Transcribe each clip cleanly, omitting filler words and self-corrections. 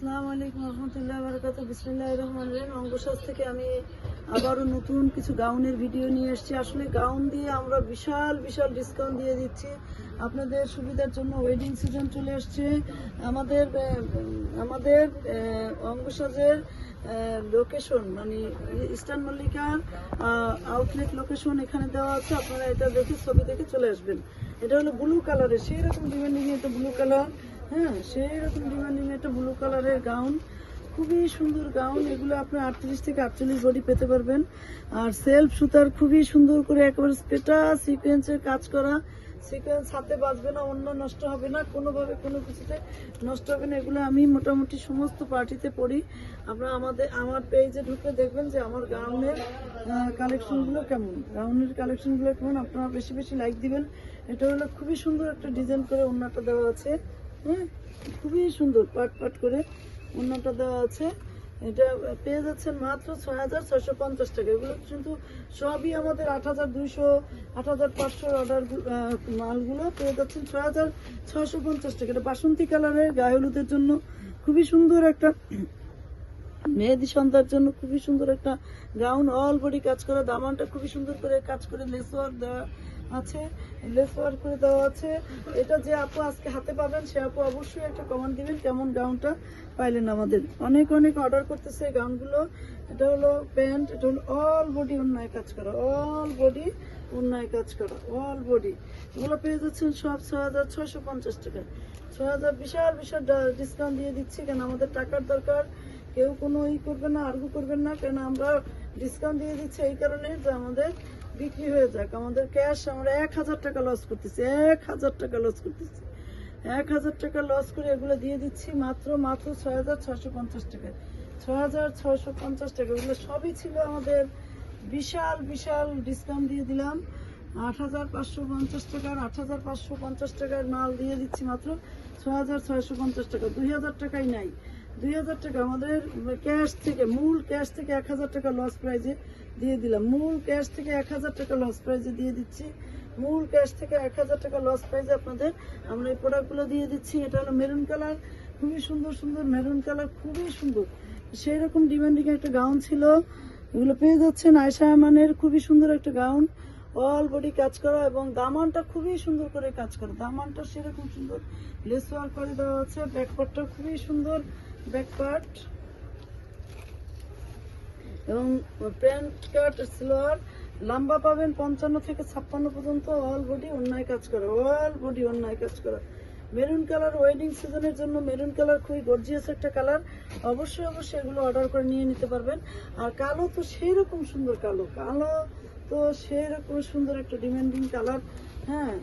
আসসালামু আলাইকুম রহমতুল্লাহ বারাকাতু। বিসমিল্লাহির রহমানির রহিম। অঙ্গসাজ থেকে আমি আবারও নতুন কিছু গাউনের ভিডিও নিয়ে এসেছি। আসলে গাউন দিয়ে আমরা বিশাল বিশাল ডিসকাউন্ট দিয়ে দিচ্ছি আপনাদের সুবিধার জন্য। ওয়েডিং সিজন চলে আসছে। আমাদের আমাদের অঙ্গসাজের লোকেশন মানে ইস্টার্ন মল্লিকার আউটলেট লোকেশন এখানে দেওয়া আছে। আপনারা এটা দেখে ছবি দেখে চলে আসবেন। এটা হলো ব্লু কালারের, সেই রকম ডিমান্ডিং এটা ব্লু কালার। হ্যাঁ, সেই রকম ডিমান্ডিং একটা ব্লু কালারের গাউন, খুবই সুন্দর গাউন। এগুলো আপনি 38 থেকে 48 বডি পেতে পারবেন। আর সেলফ সুতার খুবই সুন্দর করে একেবারে স্পেটা সিকোয়েন্সের কাজ করা। সিকোয়েন্স হাতে বাজবে না, অন্য নষ্ট হবে না, কোনোভাবে কোনো কিছুতে নষ্ট হবে না। এগুলো আমি মোটামুটি সমস্ত পার্টিতে পরি। আপনারা আমার পেজে ঢুকে দেখবেন যে আমার গাউনের কালেকশনগুলো কেমন, গাউনের কালেকশনগুলো কেমন। আপনারা বেশি বেশি লাইক দিবেন। এটা হলো খুবই সুন্দর একটা ডিজাইন করে ওড়নাটা দেওয়া আছে। হ্যাঁ, খুবই সুন্দর পাট পাট করে ওড়নাটা দেওয়া আছে। এটা পেয়ে যাচ্ছেন মাত্র ৬,৬৫০ টাকা। এগুলো কিন্তু সবই আমাদের ৮,২০০ ৮,৫০০ অর্ডার মালগুলো পেয়ে যাচ্ছেন ৬,৬৫০ টাকা। এটা বাসন্তী কালারের গায়ে হলুদের জন্য খুবই সুন্দর একটা, মেহেদি সন্ধ্যার জন্য খুবই সুন্দর একটা গাউন। অল বডি কাজ করা, দামানটা খুবই সুন্দর করে কাজ করে লেস ওয়ার্ক দেওয়া আছে, লেস ওয়ার্ক করে দেওয়া আছে। এটা যে আপু আজকে হাতে পাবেন সে আপু অবশ্যই একটা কমেন্ট দিবেন কেমন গাউনটা পাইলেন। আমাদের অনেক অনেক অর্ডার করতেছে এই গাউনগুলো। এটা হলো প্যান্ট, এটা হলো অল বডি অন্যায় কাজ করা, অল বডি অন্যায় কাজ করা, অল বডি। এগুলো পেয়ে যাচ্ছেন সব ৬,৬৫০ টাকা। ৬,০০০ বিশাল বিশাল ডিসকাউন্ট দিয়ে দিচ্ছি, কেন আমাদের টাকার দরকার। কেউ কোনো করবেন না, আর্গু করবেন না, কেন আমরা ডিসকাউন্ট দিয়ে দিচ্ছি এই কারণে যে আমাদের বিক্রি হয়ে যাক। আমাদের ক্যাশ আমরা ১,০০০ টাকা লস করতেছি, ১,০০০ টাকা লস করতেছি, ১,০০০ টাকা লস করে এগুলো দিয়ে দিচ্ছি মাত্র ৬,৬৫০ টাকায়। ৬,৬৫০ টাকা। এগুলো সবই ছিল আমাদের বিশাল বিশাল ডিসকাউন্ট দিয়ে দিলাম। ৮,৫৫০ টাকার ৮,৫৫০ টাকার মাল দিয়ে দিচ্ছি মাত্র ৬,৬৫০ টাকা। ২,০০০ টাকাই নাই, ২,০০০ টাকা আমাদের ক্যাশ থেকে, মূল ক্যাশ থেকে ১,০০০ টাকা লস প্রাইজে দিয়ে দিলাম। মূল ক্যাশ থেকে ১,০০০ টাকা লস প্রাইজে দিয়ে দিচ্ছি। মূল ক্যাশ থেকে ১,০০০ টাকা লস প্রাইজে আপনাদের আমরা এই প্রোডাক্টগুলো দিয়ে দিচ্ছি। এটা হলো মেরুন কালার, খুবই সুন্দর সুন্দর মেরুন কালার, খুবই সুন্দর। সেই রকম ডিমান্ডিং একটা গাউন ছিল। এগুলো পেয়ে যাচ্ছেন আয়েশা আমানের, খুবই সুন্দর একটা গাউন, অল বডি কাজ করা এবং দামানটা খুবই সুন্দর করে কাজ করা। দামানটা সেরকম সুন্দর লেস ওয়ার্ক করে দেওয়া আছে। ব্যাকপার্টটা খুবই সুন্দর, ব্যাকপার্ট এবং প্যান্ট কাট সালোয়ার লম্বা পাবেন ৫৫ থেকে ৫৬ পর্যন্ত। অল বডি অন্যায় কাজ করা, অল বডি অন্যায় কাজ করা। মেরুন কালার ওয়েডিং সিজনের জন্য মেরুন কালার খুবই গর্জিয়াস একটা কালার। অবশ্যই অবশ্যই এগুলো অর্ডার করে নিয়ে নিতে পারবেন। আর কালো তো সেই রকম সুন্দর, কালো কালো তো সেই রকম সুন্দর একটা ডিমান্ডিং কালার। হ্যাঁ,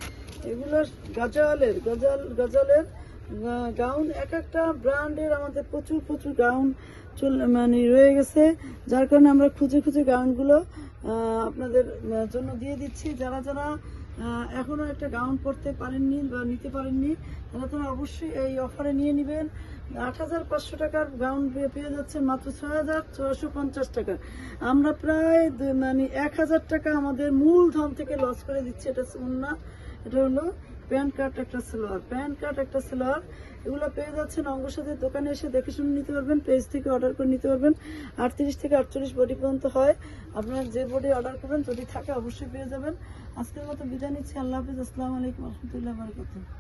এগুলো গজালের গাউন। এক একটা ব্র্যান্ডের আমাদের প্রচুর প্রচুর গাউন মানে রয়ে গেছে, যার কারণে আমরা খুঁজে খুঁজে গাউনগুলো আপনাদের জন্য দিয়ে দিচ্ছি। যারা যারা এখনো একটা গাউন পরতে পারেননি বা নিতে পারেননি তারা অবশ্যই এই অফারে নিয়ে নেবেন। ৮,৫০০ টাকার গাউন পেয়ে যাচ্ছেন মাত্র ৬,৬৫০ টাকা। আমরা প্রায় মানে ১,০০০ টাকা আমাদের মূলধন থেকে লস করে দিচ্ছি। এটা ওড়না, এটা হলো প্যান্ট কাট একটা সালোয়ার, প্যান্ট কাট একটা সালোয়ার। এগুলো পেয়ে যাচ্ছেন অঙ্গসাজের দোকানে এসে দেখে শুনে নিতে পারবেন, পেজ থেকে অর্ডার করে নিতে পারবেন। ৩৮ থেকে ৪৮ বডি পর্যন্ত হয়। আপনার যে বডি অর্ডার করবেন যদি থাকে অবশ্যই পেয়ে যাবেন। আজকের মতো বিদায় নিচ্ছি। আল্লাহ হাফিজ। আসসালামু আলাইকুম রহমতুল্লাহ বারাকাতুহু।